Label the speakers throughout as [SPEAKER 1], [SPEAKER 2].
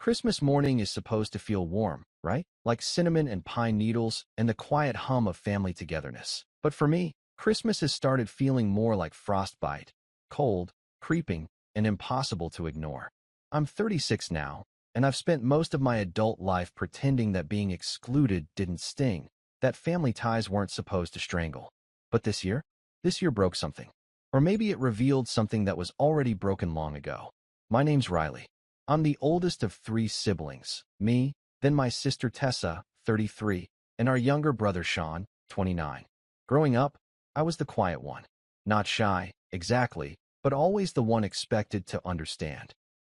[SPEAKER 1] Christmas morning is supposed to feel warm, right? Like cinnamon and pine needles and the quiet hum of family togetherness. But for me, Christmas has started feeling more like frostbite, cold, creeping, and impossible to ignore. I'm 36 now, and I've spent most of my adult life pretending that being excluded didn't sting, that family ties weren't supposed to strangle. But this year broke something. Or maybe it revealed something that was already broken long ago. My name's Riley. I'm the oldest of three siblings, me, then my sister Tessa, 33, and our younger brother Sean, 29. Growing up, I was the quiet one. Not shy, exactly, but always the one expected to understand.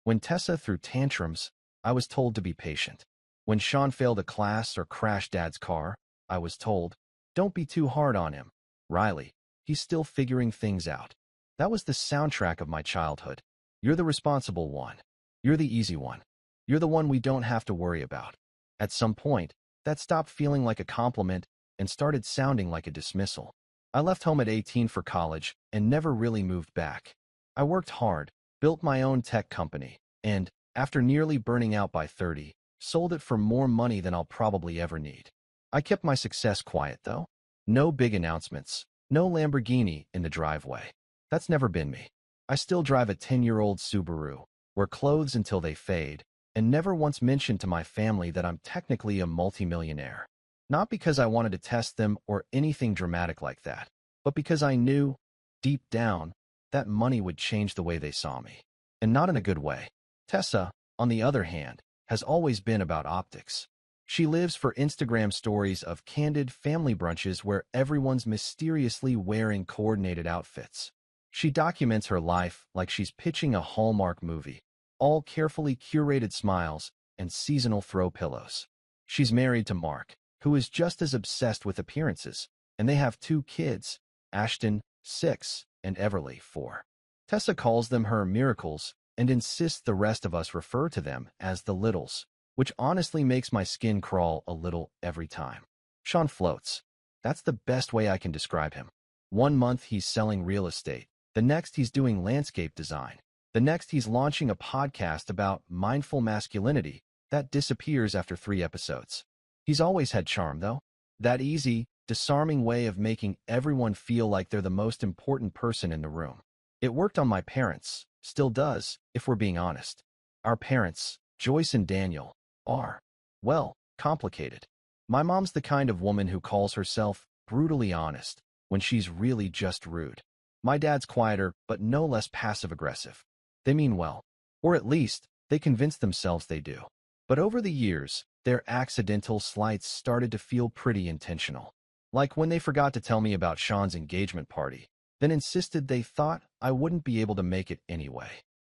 [SPEAKER 1] When Tessa threw tantrums, I was told to be patient. When Sean failed a class or crashed Dad's car, I was told, don't be too hard on him. Riley, he's still figuring things out. That was the soundtrack of my childhood. You're the responsible one. You're the easy one. You're the one we don't have to worry about. At some point, that stopped feeling like a compliment and started sounding like a dismissal. I left home at 18 for college and never really moved back. I worked hard, built my own tech company, and, after nearly burning out by 30, sold it for more money than I'll probably ever need. I kept my success quiet, though. No big announcements, no Lamborghini in the driveway. That's never been me. I still drive a 10-year-old Subaru, wear clothes until they fade, and never once mentioned to my family that I'm technically a multimillionaire. Not because I wanted to test them or anything dramatic like that, but because I knew, deep down, that money would change the way they saw me. And not in a good way. Tessa, on the other hand, has always been about optics. She lives for Instagram stories of candid family brunches where everyone's mysteriously wearing coordinated outfits. She documents her life like she's pitching a Hallmark movie, all carefully curated smiles and seasonal throw pillows. She's married to Mark, who is just as obsessed with appearances, and they have two kids, Ashton, 6, and Everly, 4. Tessa calls them her miracles and insists the rest of us refer to them as the littles, which honestly makes my skin crawl a little every time. Sean floats. That's the best way I can describe him. One month he's selling real estate. The next he's doing landscape design. The next he's launching a podcast about mindful masculinity that disappears after 3 episodes. He's always had charm, though. That easy, disarming way of making everyone feel like they're the most important person in the room. It worked on my parents, still does, if we're being honest. Our parents, Joyce and Daniel, are, well, complicated. My mom's the kind of woman who calls herself brutally honest when she's really just rude. My dad's quieter, but no less passive-aggressive. They mean well. Or at least, they convince themselves they do. But over the years, their accidental slights started to feel pretty intentional. Like when they forgot to tell me about Sean's engagement party, then insisted they thought I wouldn't be able to make it anyway.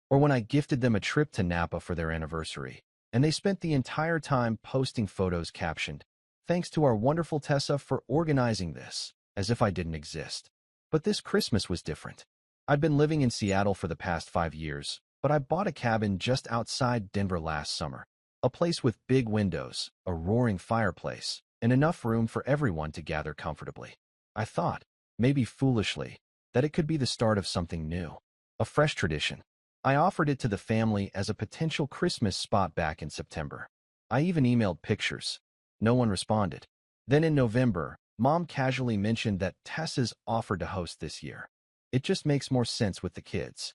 [SPEAKER 1] Or when I gifted them a trip to Napa for their anniversary, and they spent the entire time posting photos captioned, "Thanks to our wonderful Tessa for organizing this," as if I didn't exist. But this Christmas was different. I'd been living in Seattle for the past 5 years, but I bought a cabin just outside Denver last summer. A place with big windows, a roaring fireplace, and enough room for everyone to gather comfortably. I thought, maybe foolishly, that it could be the start of something new, a fresh tradition. I offered it to the family as a potential Christmas spot back in September. I even emailed pictures. No one responded. Then in November, Mom casually mentioned that Tessa's offered to host this year. It just makes more sense with the kids.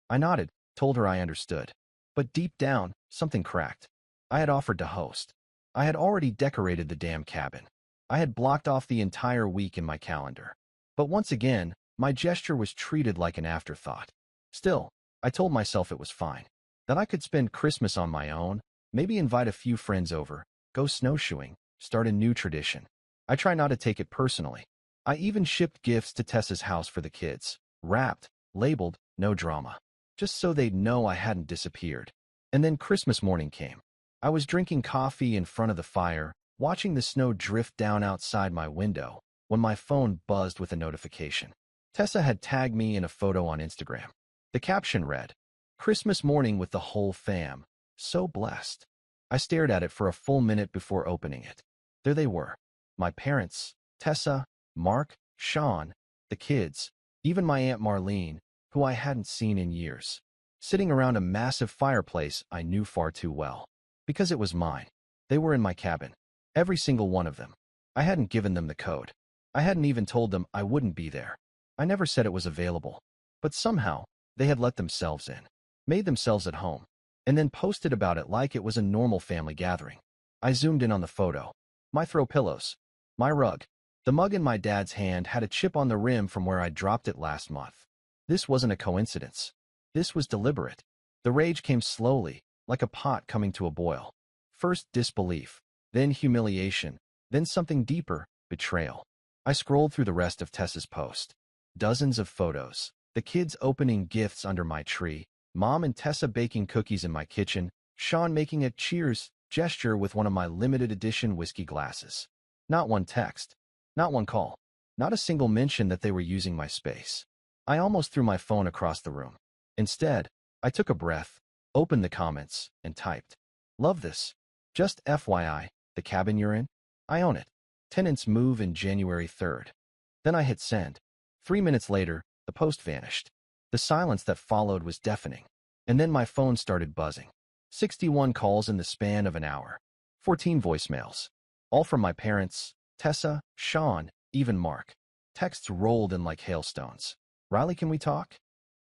[SPEAKER 1] I nodded, told her I understood. But deep down, something cracked. I had offered to host. I had already decorated the damn cabin. I had blocked off the entire week in my calendar. But once again, my gesture was treated like an afterthought. Still, I told myself it was fine. That I could spend Christmas on my own, maybe invite a few friends over, go snowshoeing, start a new tradition. I try not to take it personally. I even shipped gifts to Tessa's house for the kids, wrapped, labeled, no drama, just so they'd know I hadn't disappeared. And then Christmas morning came. I was drinking coffee in front of the fire, watching the snow drift down outside my window, when my phone buzzed with a notification. Tessa had tagged me in a photo on Instagram. The caption read, "Christmas morning with the whole fam. So blessed." I stared at it for a full minute before opening it. There they were. My parents, Tessa, Mark, Sean, the kids, even my Aunt Marlene, who I hadn't seen in years, sitting around a massive fireplace I knew far too well. Because it was mine. They were in my cabin. Every single one of them. I hadn't given them the code. I hadn't even told them I wouldn't be there. I never said it was available. But somehow, they had let themselves in, made themselves at home, and then posted about it like it was a normal family gathering. I zoomed in on the photo. My throw pillows. My rug. The mug in my dad's hand had a chip on the rim from where I dropped it last month. This wasn't a coincidence. This was deliberate. The rage came slowly, like a pot coming to a boil. First disbelief, then humiliation, then something deeper, betrayal. I scrolled through the rest of Tessa's post. Dozens of photos. The kids opening gifts under my tree, Mom and Tessa baking cookies in my kitchen, Sean making a cheers gesture with one of my limited edition whiskey glasses. Not one text. Not one call. Not a single mention that they were using my space. I almost threw my phone across the room. Instead, I took a breath, opened the comments, and typed, "Love this. Just FYI, the cabin you're in? I own it. Tenants move in January 3rd. Then I hit send. 3 minutes later, the post vanished. The silence that followed was deafening. And then my phone started buzzing. 61 calls in the span of an hour. 14 voicemails. All from my parents, Tessa, Sean, even Mark. Texts rolled in like hailstones. "Riley, can we talk?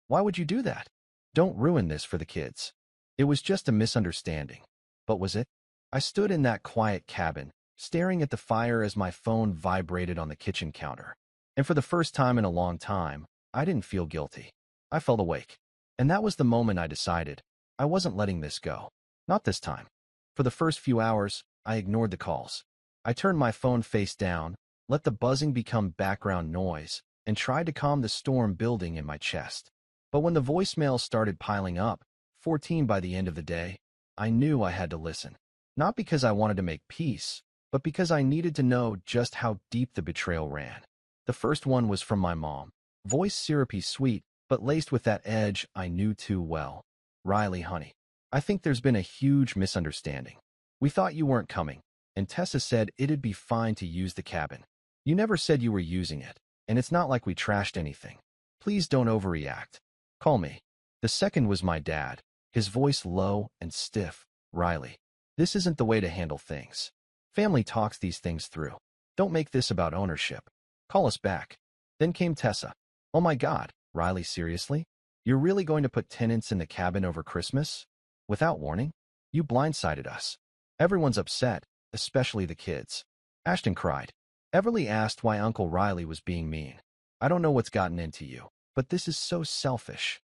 [SPEAKER 1] Why would you do that? Don't ruin this for the kids." It was just a misunderstanding. But was it? I stood in that quiet cabin, staring at the fire as my phone vibrated on the kitchen counter. And for the first time in a long time, I didn't feel guilty. I felt awake. And that was the moment I decided I wasn't letting this go. Not this time. For the first few hours, I ignored the calls. I turned my phone face down, let the buzzing become background noise, and tried to calm the storm building in my chest. But when the voicemails started piling up, 14 by the end of the day, I knew I had to listen. Not because I wanted to make peace, but because I needed to know just how deep the betrayal ran. The first one was from my mom. Voice syrupy sweet, but laced with that edge I knew too well. "Riley, honey, I think there's been a huge misunderstanding. We thought you weren't coming, and Tessa said it'd be fine to use the cabin. You never said you were using it, and it's not like we trashed anything. Please don't overreact. Call me." The second was my dad, his voice low and stiff. "Riley, this isn't the way to handle things. Family talks these things through. Don't make this about ownership. Call us back." Then came Tessa. "Oh my God, Riley, seriously? You're really going to put tenants in the cabin over Christmas? Without warning? You blindsided us. Everyone's upset, especially the kids." Ashton cried. "Everly asked why Uncle Riley was being mean. I don't know what's gotten into you, but this is so selfish."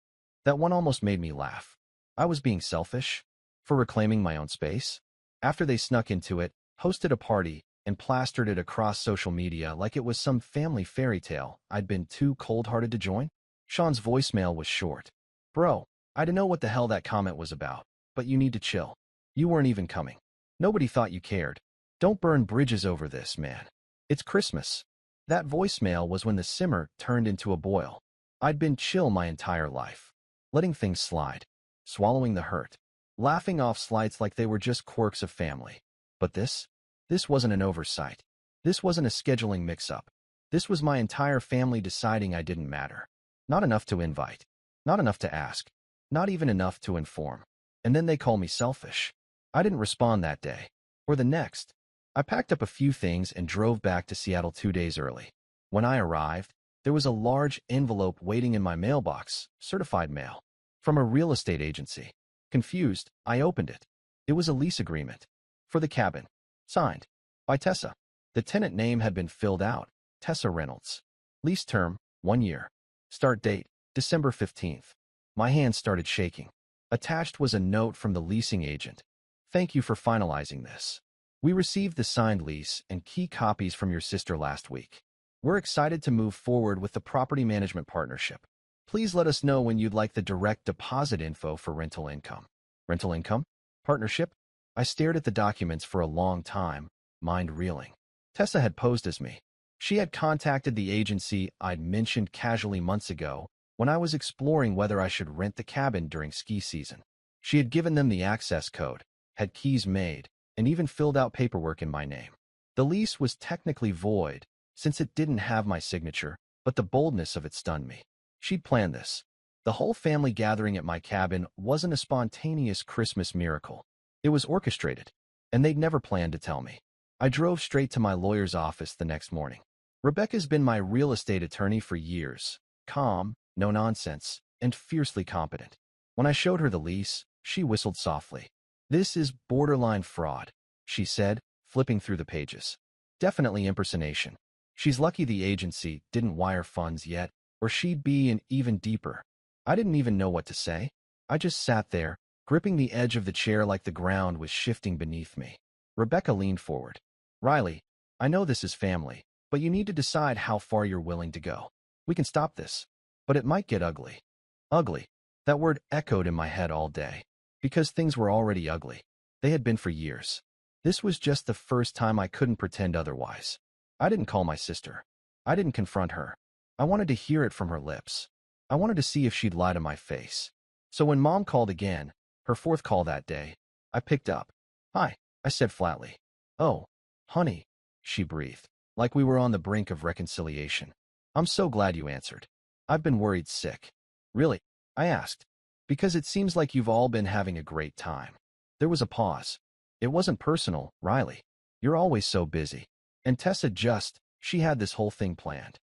[SPEAKER 1] That one almost made me laugh. I was being selfish? For reclaiming my own space? After they snuck into it, hosted a party, and plastered it across social media like it was some family fairy tale I'd been too cold-hearted to join? Sean's voicemail was short. "Bro, I don't know what the hell that comment was about, but you need to chill. You weren't even coming. Nobody thought you cared. Don't burn bridges over this, man. It's Christmas." That voicemail was when the simmer turned into a boil. I'd been chill my entire life, letting things slide, swallowing the hurt, laughing off slights like they were just quirks of family. But this wasn't an oversight. This wasn't a scheduling mix-up. This was my entire family deciding I didn't matter. Not enough to invite. Not enough to ask. Not even enough to inform. And then they call me selfish. I didn't respond that day. Or the next. I packed up a few things and drove back to Seattle 2 days early. When I arrived, there was a large envelope waiting in my mailbox, certified mail, from a real estate agency. Confused, I opened it. It was a lease agreement. For the cabin. Signed. By Tessa. The tenant name had been filled out. Tessa Reynolds. Lease term, 1 year. Start date, December 15th. My hands started shaking. Attached was a note from the leasing agent. "Thank you for finalizing this. We received the signed lease and key copies from your sister last week. We're excited to move forward with the property management partnership. Please let us know when you'd like the direct deposit info for rental income." Rental income? Partnership? I stared at the documents for a long time, mind reeling. Tessa had posed as me. She had contacted the agency I'd mentioned casually months ago when I was exploring whether I should rent the cabin during ski season. She had given them the access code, had keys made, and even filled out paperwork in my name. The lease was technically void, since it didn't have my signature, but the boldness of it stunned me. She'd planned this. The whole family gathering at my cabin wasn't a spontaneous Christmas miracle. It was orchestrated, and they'd never planned to tell me. I drove straight to my lawyer's office the next morning. Rebecca's been my real estate attorney for years, calm, no nonsense, and fiercely competent. When I showed her the lease, she whistled softly. "This is borderline fraud," she said, flipping through the pages. "Definitely impersonation. She's lucky the agency didn't wire funds yet, or she'd be in even deeper." I didn't even know what to say. I just sat there, gripping the edge of the chair like the ground was shifting beneath me. Rebecca leaned forward. "Riley, I know this is family, but you need to decide how far you're willing to go. We can stop this, but it might get ugly." Ugly. That word echoed in my head all day. Because things were already ugly. They had been for years. This was just the first time I couldn't pretend otherwise. I didn't call my sister. I didn't confront her. I wanted to hear it from her lips. I wanted to see if she'd lie to my face. So when Mom called again, her fourth call that day, I picked up. "Hi," I said flatly. "Oh, honey," she breathed, like we were on the brink of reconciliation. "I'm so glad you answered. I've been worried sick." "Really?" I asked. "Because it seems like you've all been having a great time." There was a pause. "It wasn't personal, Riley. You're always so busy. And Tessa she had this whole thing planned."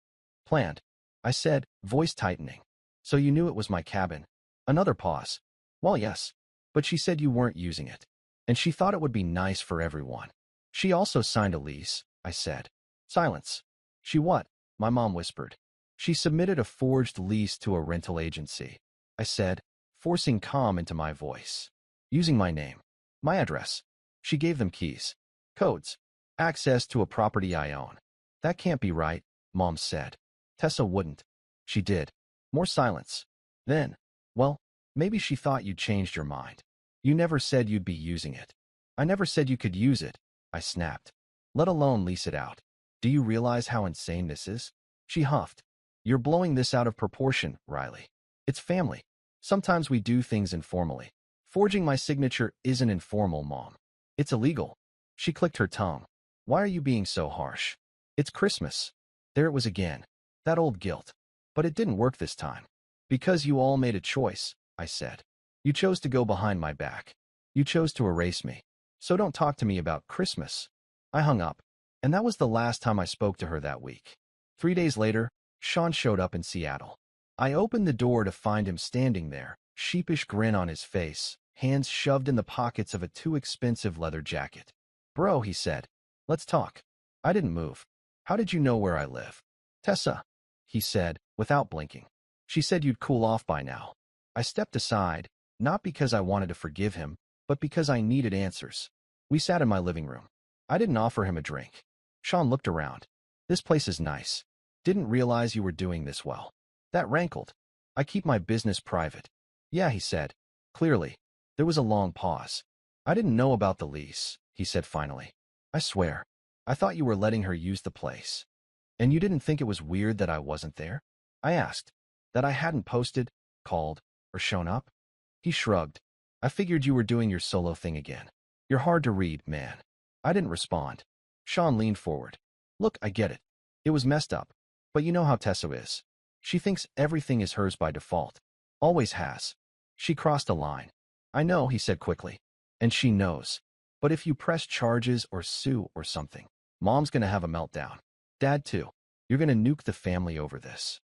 [SPEAKER 1] "Planned?" I said, voice tightening. "So you knew it was my cabin?" Another pause. "Well, yes. But she said you weren't using it. And she thought it would be nice for everyone." "She also signed a lease," I said. Silence. "She what?" my mom whispered. "She submitted a forged lease to a rental agency," I said, forcing calm into my voice. "Using my name. My address. She gave them keys. Codes. Access to a property I own." "That can't be right," Mom said. "Tessa wouldn't." "She did." More silence. Then, "Well, maybe she thought you'd changed your mind. You never said you'd be using it." "I never said you could use it," I snapped. "Let alone lease it out. Do you realize how insane this is?" She huffed. "You're blowing this out of proportion, Riley. It's family. Sometimes we do things informally. Forging my signature isn't informal, Mom. It's illegal." She clicked her tongue. "Why are you being so harsh? It's Christmas." There it was again. That old guilt. But it didn't work this time. "Because you all made a choice," I said. "You chose to go behind my back. You chose to erase me. So don't talk to me about Christmas." I hung up. And that was the last time I spoke to her that week. 3 days later, Sean showed up in Seattle. I opened the door to find him standing there, sheepish grin on his face, hands shoved in the pockets of a too expensive leather jacket. "Bro," he said. "Let's talk." I didn't move. "How did you know where I live?" "Tessa," he said, without blinking. "She said you'd cool off by now." I stepped aside, not because I wanted to forgive him, but because I needed answers. We sat in my living room. I didn't offer him a drink. Sean looked around. "This place is nice. Didn't realize you were doing this well." That rankled. "I keep my business private." "Yeah," he said. Clearly. There was a long pause. "I didn't know about the lease," he said finally. "I swear. I thought you were letting her use the place." "And you didn't think it was weird that I wasn't there?" I asked. "That I hadn't posted, called, or shown up?" He shrugged. "I figured you were doing your solo thing again. You're hard to read, man." I didn't respond. Sean leaned forward. "Look, I get it. It was messed up. But you know how Tessa is. She thinks everything is hers by default. Always has. She crossed a line." "I know," he said quickly. "And she knows. But if you press charges or sue or something, Mom's gonna have a meltdown. Dad too. You're gonna nuke the family over this."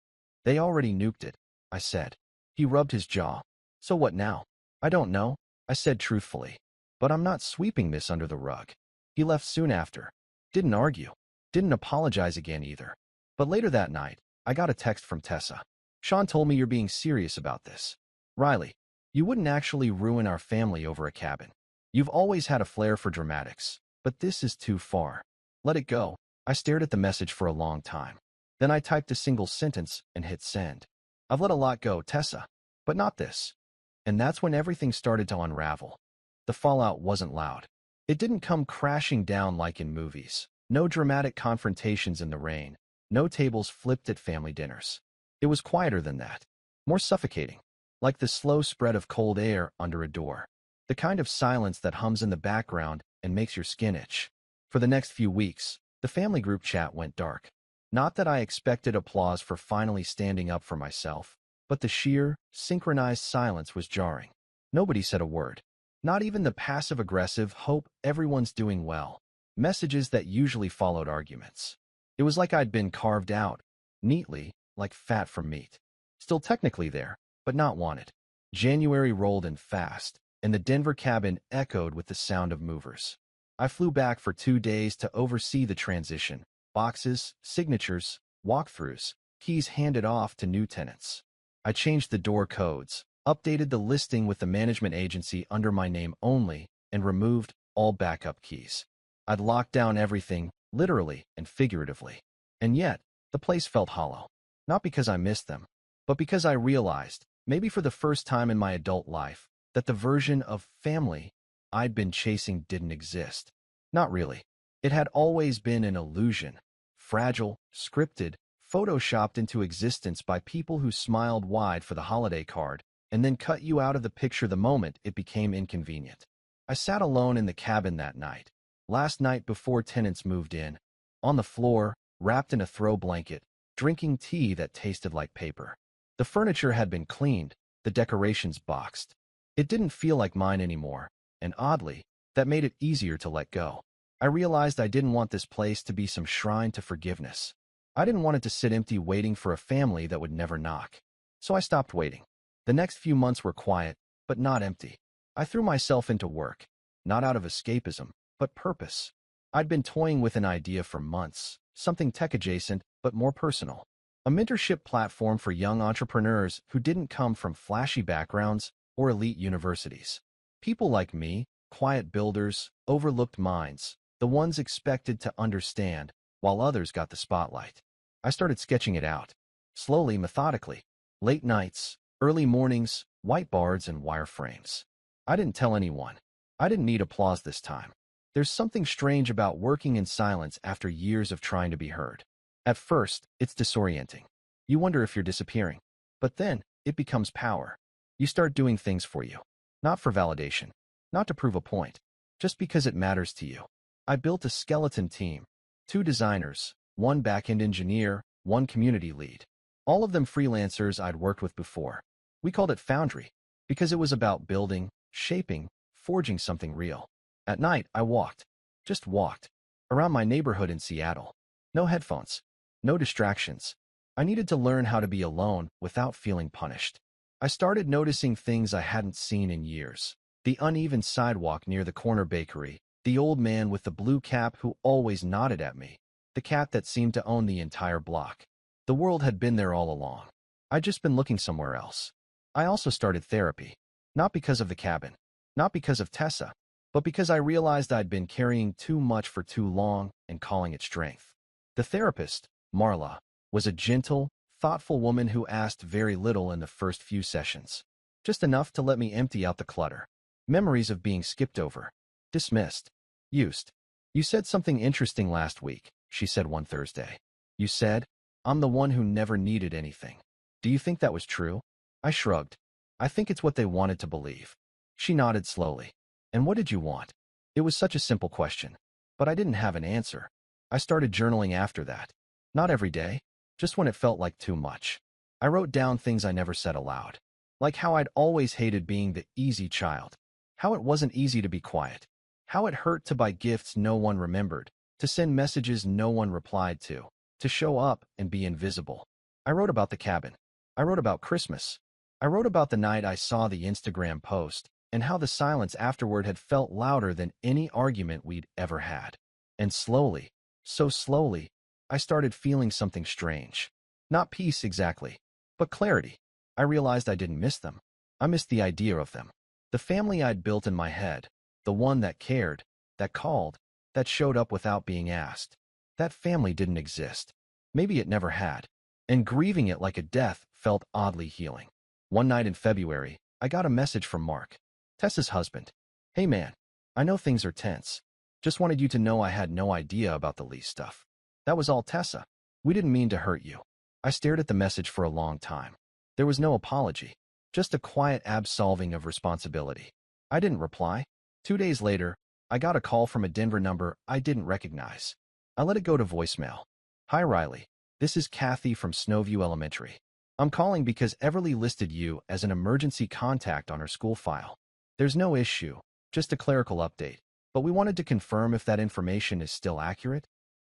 [SPEAKER 1] "They already nuked it," I said. He rubbed his jaw. "So what now?" "I don't know," I said truthfully. "But I'm not sweeping this under the rug." He left soon after. Didn't argue. Didn't apologize again either. But later that night, I got a text from Tessa. "Sean told me you're being serious about this. Riley, you wouldn't actually ruin our family over a cabin. You've always had a flair for dramatics, but this is too far. Let it go." I stared at the message for a long time. Then I typed a single sentence and hit send. "I've let a lot go, Tessa, but not this." And that's when everything started to unravel. The fallout wasn't loud. It didn't come crashing down like in movies. No dramatic confrontations in the rain. No tables flipped at family dinners. It was quieter than that. More suffocating. Like the slow spread of cold air under a door. The kind of silence that hums in the background and makes your skin itch. For the next few weeks, the family group chat went dark. Not that I expected applause for finally standing up for myself, but the sheer, synchronized silence was jarring. Nobody said a word. Not even the passive-aggressive hope everyone's doing well. Messages that usually followed arguments. It was like I'd been carved out, neatly, like fat from meat. Still technically there, but not wanted. January rolled in fast, and the Denver cabin echoed with the sound of movers. I flew back for 2 days to oversee the transition. Boxes, signatures, walkthroughs, keys handed off to new tenants. I changed the door codes, updated the listing with the management agency under my name only, and removed all backup keys. I'd locked down everything, literally and figuratively. And yet, the place felt hollow. Not because I missed them, but because I realized, maybe for the first time in my adult life, that the version of family I'd been chasing didn't exist. Not really. It had always been an illusion. Fragile, scripted, photoshopped into existence by people who smiled wide for the holiday card and then cut you out of the picture the moment it became inconvenient. I sat alone in the cabin that night, last night before tenants moved in, on the floor, wrapped in a throw blanket, drinking tea that tasted like paper. The furniture had been cleaned, the decorations boxed. It didn't feel like mine anymore, and oddly, that made it easier to let go. I realized I didn't want this place to be some shrine to forgiveness. I didn't want it to sit empty waiting for a family that would never knock. So I stopped waiting. The next few months were quiet, but not empty. I threw myself into work, not out of escapism, but purpose. I'd been toying with an idea for months, something tech-adjacent, but more personal. A mentorship platform for young entrepreneurs who didn't come from flashy backgrounds or elite universities. People like me, quiet builders, overlooked minds, the ones expected to understand, while others got the spotlight. I started sketching it out, slowly, methodically. Late nights, early mornings, whiteboards and wireframes. I didn't tell anyone. I didn't need applause this time. There's something strange about working in silence after years of trying to be heard. At first, it's disorienting. You wonder if you're disappearing. But then, it becomes power. You start doing things for you. Not for validation. Not to prove a point. Just because it matters to you. I built a skeleton team. 2 designers, 1 back-end engineer, 1 community lead. All of them freelancers I'd worked with before. We called it Foundry, because it was about building, shaping, forging something real. At night, I walked. Just walked. Around my neighborhood in Seattle. No headphones. No distractions. I needed to learn how to be alone without feeling punished. I started noticing things I hadn't seen in years. The uneven sidewalk near the corner bakery, the old man with the blue cap who always nodded at me, the cat that seemed to own the entire block. The world had been there all along. I'd just been looking somewhere else. I also started therapy. Not because of the cabin. Not because of Tessa. But because I realized I'd been carrying too much for too long and calling it strength. The therapist, Marla, was a gentle, thoughtful woman who asked very little in the first few sessions. Just enough to let me empty out the clutter. Memories of being skipped over. Dismissed. Used. You said something interesting last week, she said one Thursday. You said, I'm the one who never needed anything. Do you think that was true? I shrugged. I think it's what they wanted to believe. She nodded slowly. And what did you want? It was such a simple question. But I didn't have an answer. I started journaling after that. Not every day, just when it felt like too much. I wrote down things I never said aloud. Like how I'd always hated being the easy child. How it wasn't easy to be quiet. How it hurt to buy gifts no one remembered, to send messages no one replied to show up and be invisible. I wrote about the cabin. I wrote about Christmas. I wrote about the night I saw the Instagram post, and how the silence afterward had felt louder than any argument we'd ever had. And slowly, so slowly, I started feeling something strange. Not peace exactly, but clarity. I realized I didn't miss them. I missed the idea of them. The family I'd built in my head, the one that cared, that called, that showed up without being asked. That family didn't exist. Maybe it never had. And grieving it like a death felt oddly healing. One night in February, I got a message from Mark, Tessa's husband. Hey man, I know things are tense. Just wanted you to know I had no idea about the lease stuff. That was all, Tessa. We didn't mean to hurt you. I stared at the message for a long time. There was no apology, just a quiet absolving of responsibility. I didn't reply. 2 days later, I got a call from a Denver number I didn't recognize. I let it go to voicemail. Hi Riley, this is Kathy from Snowview Elementary. I'm calling because Everly listed you as an emergency contact on her school file. There's no issue, just a clerical update, but we wanted to confirm if that information is still accurate.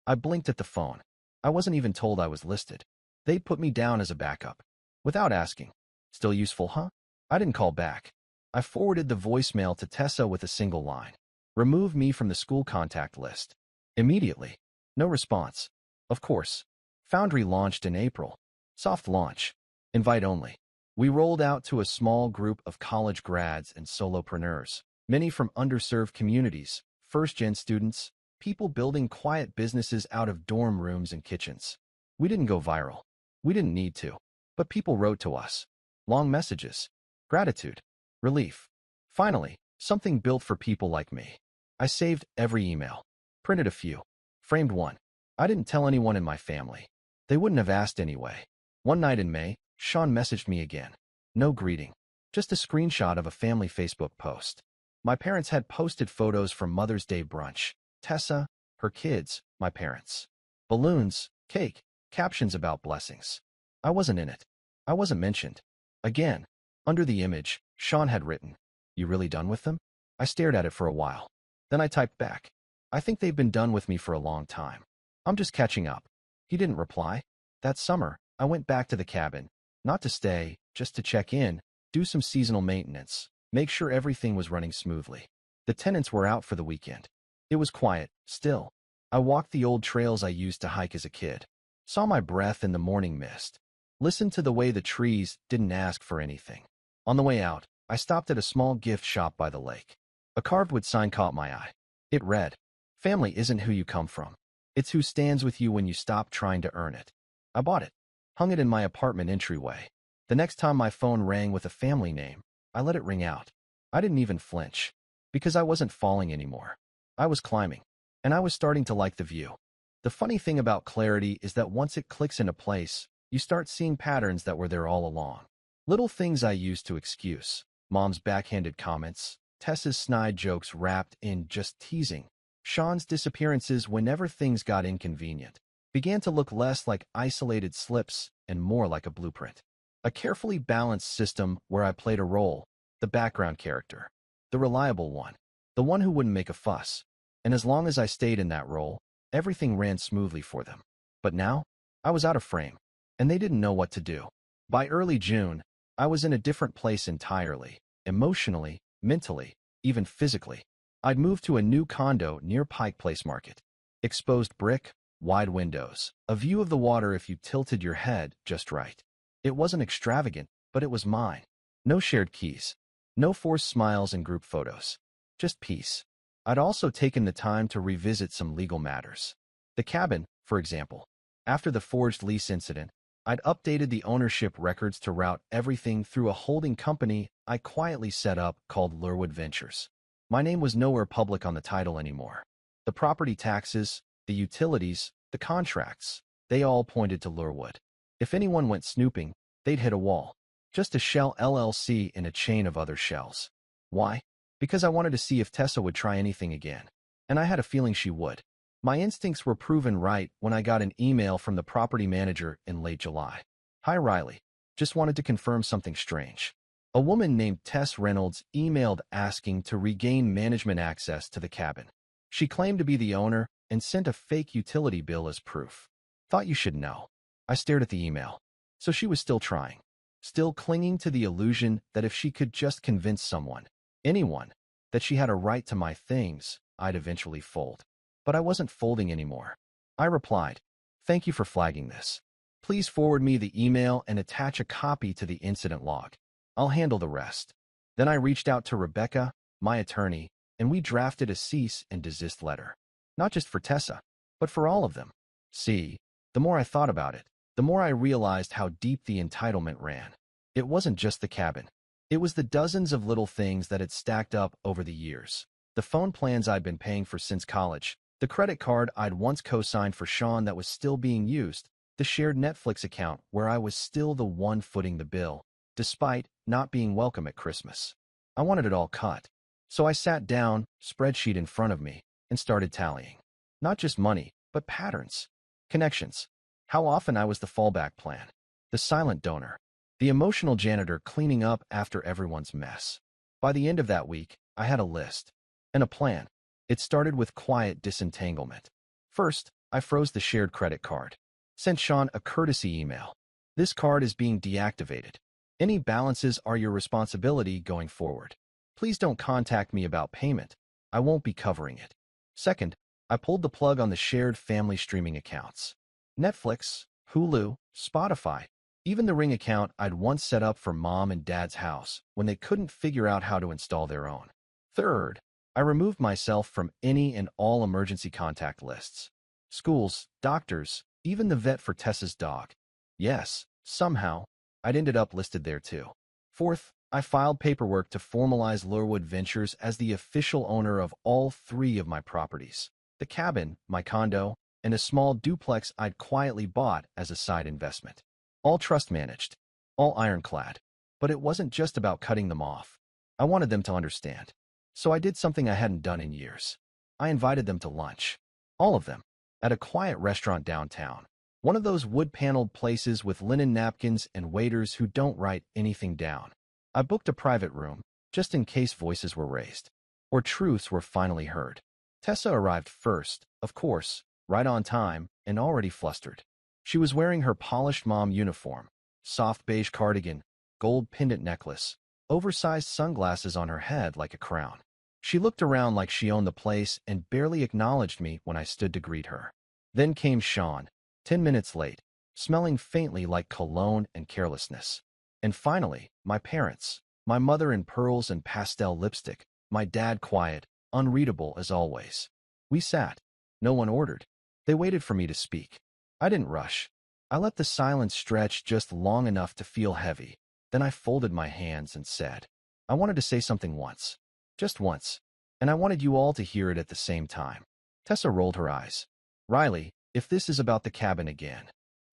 [SPEAKER 1] I blinked at the phone. I wasn't even told I was listed. They'd put me down as a backup. Without asking. Still useful, huh? I didn't call back. I forwarded the voicemail to Tessa with a single line. Remove me from the school contact list. Immediately. No response. Of course. Foundry launched in April. Soft launch. Invite only. We rolled out to a small group of college grads and solopreneurs, many from underserved communities, first-gen students, people building quiet businesses out of dorm rooms and kitchens. We didn't go viral. We didn't need to. But people wrote to us. Long messages. Gratitude. Relief. Finally, something built for people like me. I saved every email. Printed a few. Framed one. I didn't tell anyone in my family. They wouldn't have asked anyway. One night in May, Sean messaged me again. No greeting. Just a screenshot of a family Facebook post. My parents had posted photos from Mother's Day brunch. Tessa, her kids, my parents. Balloons, cake, captions about blessings. I wasn't in it. I wasn't mentioned. Again, under the image, Sean had written, "You really done with them?" I stared at it for a while. Then I typed back, "I think they've been done with me for a long time. I'm just catching up." He didn't reply. That summer, I went back to the cabin, not to stay, just to check in, do some seasonal maintenance, make sure everything was running smoothly. The tenants were out for the weekend. It was quiet, still. I walked the old trails I used to hike as a kid. Saw my breath in the morning mist. Listened to the way the trees didn't ask for anything. On the way out, I stopped at a small gift shop by the lake. A carved wood sign caught my eye. It read, "Family isn't who you come from. It's who stands with you when you stop trying to earn it." I bought it. Hung it in my apartment entryway. The next time my phone rang with a family name, I let it ring out. I didn't even flinch. Because I wasn't falling anymore. I was climbing. And I was starting to like the view. The funny thing about clarity is that once it clicks into place, you start seeing patterns that were there all along. Little things I used to excuse. Mom's backhanded comments, Tessa's snide jokes wrapped in just teasing, Sean's disappearances whenever things got inconvenient, began to look less like isolated slips and more like a blueprint. A carefully balanced system where I played a role, the background character, the reliable one, the one who wouldn't make a fuss. And as long as I stayed in that role, everything ran smoothly for them. But now, I was out of frame, and they didn't know what to do. By early June, I was in a different place entirely, emotionally, mentally, even physically. I'd moved to a new condo near Pike Place Market. Exposed brick, wide windows, a view of the water if you tilted your head just right. It wasn't extravagant, but it was mine. No shared keys. No forced smiles and group photos. Just peace. I'd also taken the time to revisit some legal matters. The cabin, for example. After the forged lease incident, I'd updated the ownership records to route everything through a holding company I quietly set up called Lurwood Ventures. My name was nowhere public on the title anymore. The property taxes, the utilities, the contracts, they all pointed to Lurwood. If anyone went snooping, they'd hit a wall. Just a shell LLC in a chain of other shells. Why? Because I wanted to see if Tessa would try anything again. And I had a feeling she would. My instincts were proven right when I got an email from the property manager in late July. "Hi Riley. Just wanted to confirm something strange." A woman named Tess Reynolds emailed asking to regain management access to the cabin. She claimed to be the owner and sent a fake utility bill as proof. Thought you should know. I stared at the email. So she was still trying. Still clinging to the illusion that if she could just convince someone, anyone, that she had a right to my things, I'd eventually fold. But I wasn't folding anymore. I replied, "Thank you for flagging this. Please forward me the email and attach a copy to the incident log. I'll handle the rest." Then I reached out to Rebecca, my attorney, and we drafted a cease and desist letter. Not just for Tessa, but for all of them. See, the more I thought about it, the more I realized how deep the entitlement ran. It wasn't just the cabin. It was the dozens of little things that had stacked up over the years. The phone plans I'd been paying for since college, the credit card I'd once co-signed for Sean that was still being used, the shared Netflix account where I was still the one footing the bill, despite not being welcome at Christmas. I wanted it all cut. So I sat down, spreadsheet in front of me, and started tallying. Not just money, but patterns. Connections. How often I was the fallback plan. The silent donor. The emotional janitor cleaning up after everyone's mess. By the end of that week, I had a list and a plan. It started with quiet disentanglement. First, I froze the shared credit card. Sent Sean a courtesy email. This card is being deactivated. Any balances are your responsibility going forward. Please don't contact me about payment. I won't be covering it. Second, I pulled the plug on the shared family streaming accounts. Netflix, Hulu, Spotify, even the Ring account I'd once set up for mom and dad's house when they couldn't figure out how to install their own. Third, I removed myself from any and all emergency contact lists. Schools, doctors, even the vet for Tessa's dog. Yes, somehow, I'd ended up listed there too. Fourth, I filed paperwork to formalize Lurewood Ventures as the official owner of all 3 of my properties. The cabin, my condo, and a small duplex I'd quietly bought as a side investment. All trust managed, all ironclad. But it wasn't just about cutting them off. I wanted them to understand. So I did something I hadn't done in years. I invited them to lunch. All of them. At a quiet restaurant downtown. One of those wood-paneled places with linen napkins and waiters who don't write anything down. I booked a private room, just in case voices were raised, or truths were finally heard. Tessa arrived first, of course, right on time, and already flustered. She was wearing her polished mom uniform, soft beige cardigan, gold pendant necklace, oversized sunglasses on her head like a crown. She looked around like she owned the place and barely acknowledged me when I stood to greet her. Then came Sean, 10 minutes late, smelling faintly like cologne and carelessness. And finally, my parents, my mother in pearls and pastel lipstick, my dad quiet, unreadable as always. We sat. No one ordered. They waited for me to speak. I didn't rush. I let the silence stretch just long enough to feel heavy. Then I folded my hands and said, I wanted to say something once. Just once. And I wanted you all to hear it at the same time. Tessa rolled her eyes. Riley, if this is about the cabin again.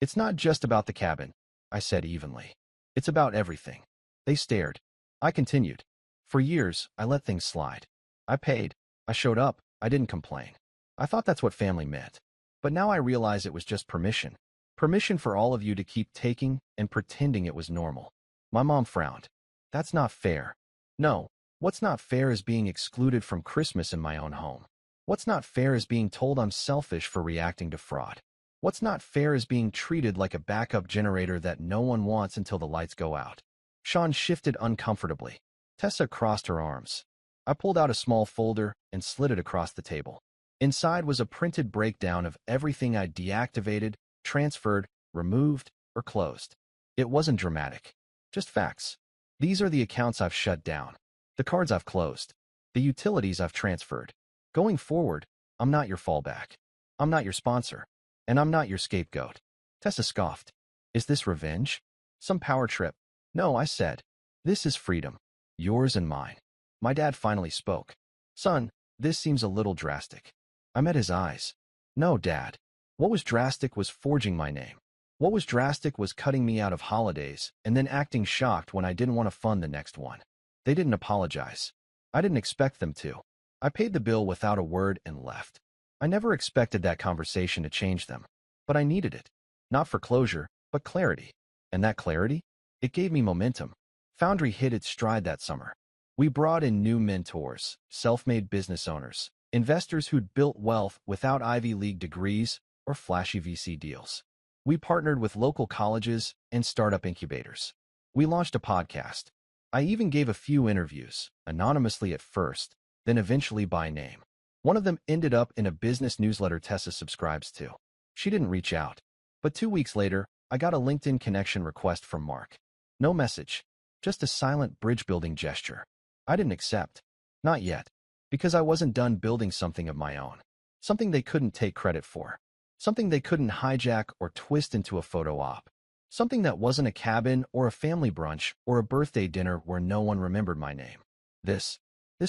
[SPEAKER 1] It's not just about the cabin, I said evenly. It's about everything. They stared. I continued. For years, I let things slide. I paid. I showed up. I didn't complain. I thought that's what family meant. But now I realize it was just permission. Permission for all of you to keep taking and pretending it was normal. My mom frowned. That's not fair. No, what's not fair is being excluded from Christmas in my own home. What's not fair is being told I'm selfish for reacting to fraud. What's not fair is being treated like a backup generator that no one wants until the lights go out. Sean shifted uncomfortably. Tessa crossed her arms. I pulled out a small folder and slid it across the table. Inside was a printed breakdown of everything I'd deactivated, transferred, removed, or closed. It wasn't dramatic. Just facts. These are the accounts I've shut down, the cards I've closed, the utilities I've transferred. Going forward, I'm not your fallback. I'm not your sponsor. And I'm not your scapegoat. Tessa scoffed. Is this revenge? Some power trip? No, I said. This is freedom. Yours and mine. My dad finally spoke. Son, this seems a little drastic. I met his eyes. No, Dad. What was drastic was forging my name. What was drastic was cutting me out of holidays and then acting shocked when I didn't want to fund the next one. They didn't apologize. I didn't expect them to. I paid the bill without a word and left. I never expected that conversation to change them. But I needed it. Not for closure, but clarity. And that clarity? It gave me momentum. Foundry hit its stride that summer. We brought in new mentors, self-made business owners, investors who'd built wealth without Ivy League degrees or flashy VC deals. We partnered with local colleges and startup incubators. We launched a podcast. I even gave a few interviews, anonymously at first, then eventually by name. One of them ended up in a business newsletter Tessa subscribes to. She didn't reach out. But 2 weeks later, I got a LinkedIn connection request from Mark. No message, just a silent bridge-building gesture. I didn't accept. Not yet. Because I wasn't done building something of my own. Something they couldn't take credit for. Something they couldn't hijack or twist into a photo op. Something that wasn't a cabin or a family brunch or a birthday dinner where no one remembered my name. This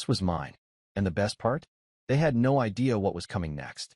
[SPEAKER 1] was mine. And the best part? They had no idea what was coming next.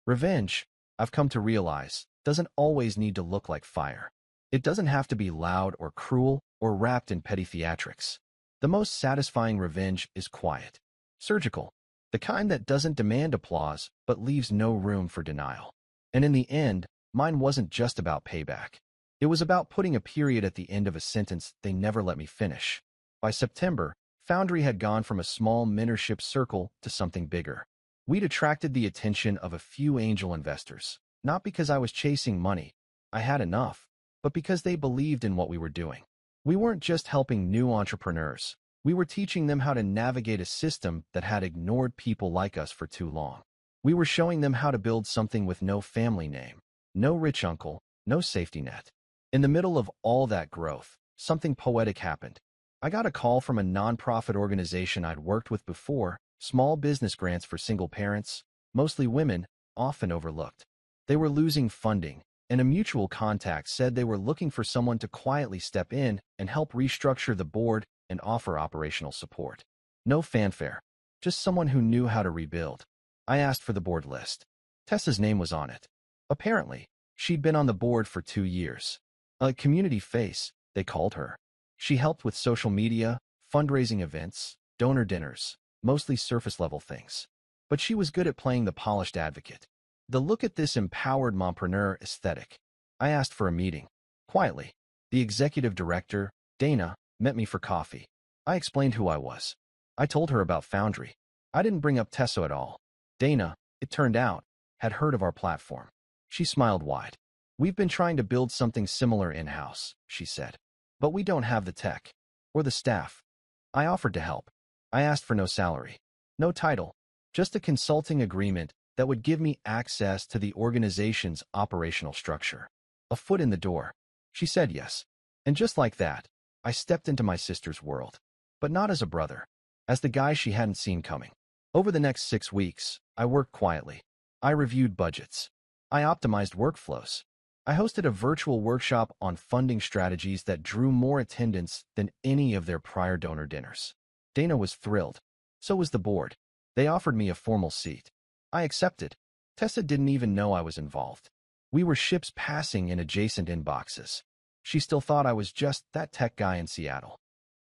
[SPEAKER 1] Revenge, I've come to realize, doesn't always need to look like fire. It doesn't have to be loud or cruel or wrapped in petty theatrics. The most satisfying revenge is quiet. Surgical. The kind that doesn't demand applause but leaves no room for denial. And in the end, mine wasn't just about payback. It was about putting a period at the end of a sentence they never let me finish. By September, Foundry had gone from a small mentorship circle to something bigger. We'd attracted the attention of a few angel investors, not because I was chasing money, I had enough, but because they believed in what we were doing. We weren't just helping new entrepreneurs. We were teaching them how to navigate a system that had ignored people like us for too long. We were showing them how to build something with no family name, no rich uncle, no safety net. In the middle of all that growth, something poetic happened. I got a call from a nonprofit organization I'd worked with before, small business grants for single parents, mostly women, often overlooked. They were losing funding, and a mutual contact said they were looking for someone to quietly step in and help restructure the board and offer operational support. No fanfare, just someone who knew how to rebuild. I asked for the board list. Tessa's name was on it. Apparently, she'd been on the board for 2 years. A community face, they called her. She helped with social media, fundraising events, donor dinners, mostly surface-level things. But she was good at playing the polished advocate. The look at this empowered mompreneur aesthetic. I asked for a meeting. Quietly, the executive director, Dana, met me for coffee. I explained who I was. I told her about Foundry. I didn't bring up Tessa at all. Dana, it turned out, had heard of our platform. She smiled wide. We've been trying to build something similar in-house, she said. But we don't have the tech or the staff. I offered to help. I asked for no salary, no title, just a consulting agreement that would give me access to the organization's operational structure. A foot in the door. She said yes. And just like that, I stepped into my sister's world. But not as a brother, as the guy she hadn't seen coming. Over the next 6 weeks, I worked quietly. I reviewed budgets. I optimized workflows. I hosted a virtual workshop on funding strategies that drew more attendance than any of their prior donor dinners. Dana was thrilled. So was the board. They offered me a formal seat. I accepted. Tessa didn't even know I was involved. We were ships passing in adjacent inboxes. She still thought I was just that tech guy in Seattle.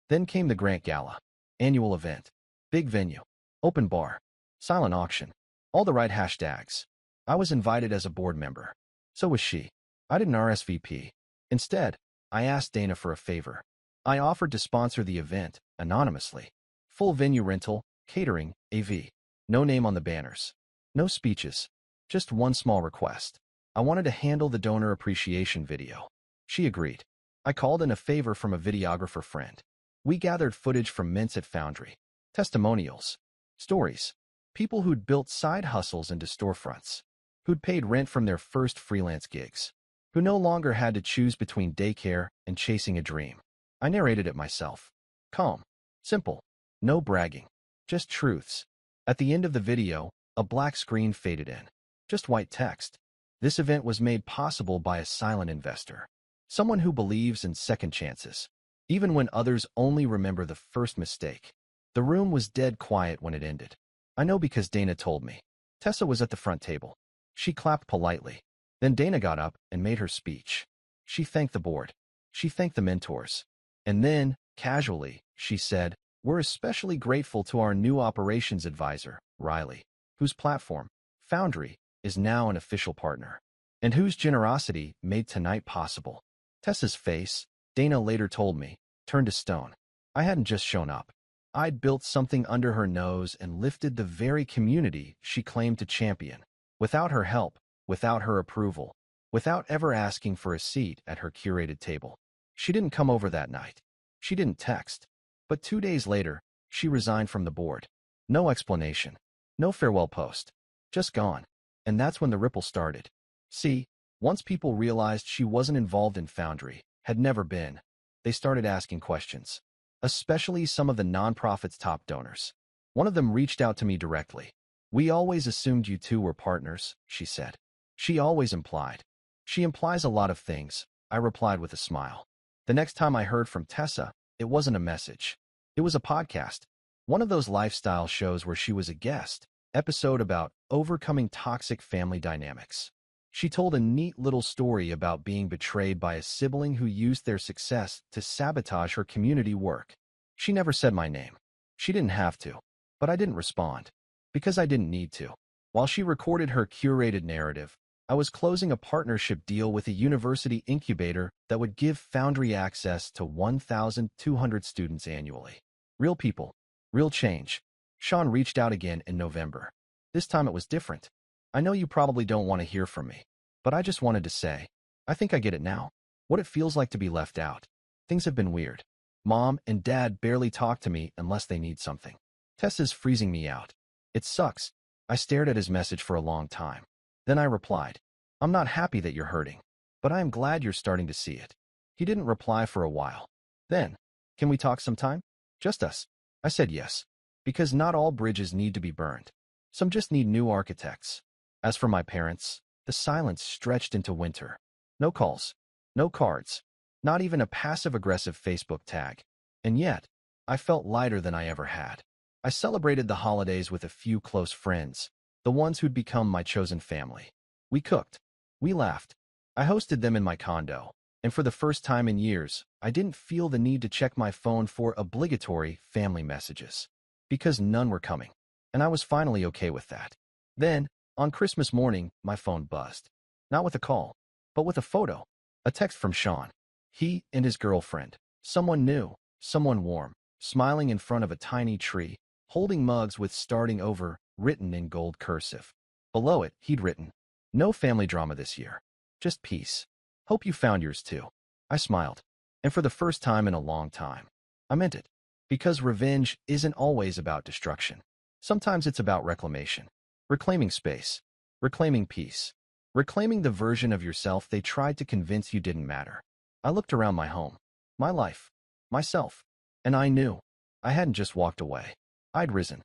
[SPEAKER 1] Then came the Grant Gala. Annual event. Big venue. Open bar. Silent auction. All the right hashtags. I was invited as a board member. So was she. I didn't RSVP. Instead, I asked Dana for a favor. I offered to sponsor the event, anonymously. Full venue rental, catering, AV. No name on the banners. No speeches. Just one small request. I wanted to handle the donor appreciation video. She agreed. I called in a favor from a videographer friend. We gathered footage from mints at Foundry. Testimonials. Stories. People who'd built side hustles into storefronts. Who'd paid rent from their first freelance gigs. Who no longer had to choose between daycare and chasing a dream. I narrated it myself. Calm. Simple. No bragging. Just truths. At the end of the video, a black screen faded in. Just white text. This event was made possible by a silent investor. Someone who believes in second chances. Even when others only remember the first mistake. The room was dead quiet when it ended. I know because Dana told me. Tessa was at the front table. She clapped politely. Then Dana got up and made her speech. She thanked the board. She thanked the mentors. And then, casually, she said, "We're especially grateful to our new operations advisor, Riley, whose platform, Foundry, is now an official partner, and whose generosity made tonight possible." Tessa's face, Dana later told me, turned to stone. I hadn't just shown up. I'd built something under her nose and lifted the very community she claimed to champion. Without her help, without her approval, without ever asking for a seat at her curated table. She didn't come over that night. She didn't text. But 2 days later, she resigned from the board. No explanation. No farewell post. Just gone. And that's when the ripple started. See, once people realized she wasn't involved in Foundry, had never been, they started asking questions. Especially some of the nonprofit's top donors. One of them reached out to me directly. "We always assumed you two were partners," she said. She always implied. She implies a lot of things, I replied with a smile. The next time I heard from Tessa, it wasn't a message. It was a podcast. One of those lifestyle shows where she was a guest, episode about overcoming toxic family dynamics. She told a neat little story about being betrayed by a sibling who used their success to sabotage her community work. She never said my name. She didn't have to. But I didn't respond. Because I didn't need to. While she recorded her curated narrative, I was closing a partnership deal with a university incubator that would give Foundry access to 1,200 students annually. Real people. Real change. Sean reached out again in November. This time it was different. I know you probably don't want to hear from me, but I just wanted to say, I think I get it now. What it feels like to be left out. Things have been weird. Mom and Dad barely talk to me unless they need something. Tessa's freezing me out. It sucks. I stared at his message for a long time. Then I replied, I'm not happy that you're hurting, but I am glad you're starting to see it. He didn't reply for a while. Then, can we talk sometime? Just us. I said yes, because not all bridges need to be burned. Some just need new architects. As for my parents, the silence stretched into winter. No calls, no cards, not even a passive-aggressive Facebook tag. And yet, I felt lighter than I ever had. I celebrated the holidays with a few close friends, the ones who'd become my chosen family. We cooked. We laughed. I hosted them in my condo, and for the first time in years, I didn't feel the need to check my phone for obligatory family messages, because none were coming, and I was finally okay with that. Then, on Christmas morning, my phone buzzed. Not with a call, but with a photo. A text from Sean. He and his girlfriend. Someone new, someone warm, smiling in front of a tiny tree, holding mugs with "starting over" written in gold cursive. Below it, he'd written, no family drama this year. Just peace. Hope you found yours too. I smiled. And for the first time in a long time, I meant it. Because revenge isn't always about destruction. Sometimes it's about reclamation. Reclaiming space. Reclaiming peace. Reclaiming the version of yourself they tried to convince you didn't matter. I looked around my home, my life, myself, and I knew I hadn't just walked away. I'd risen.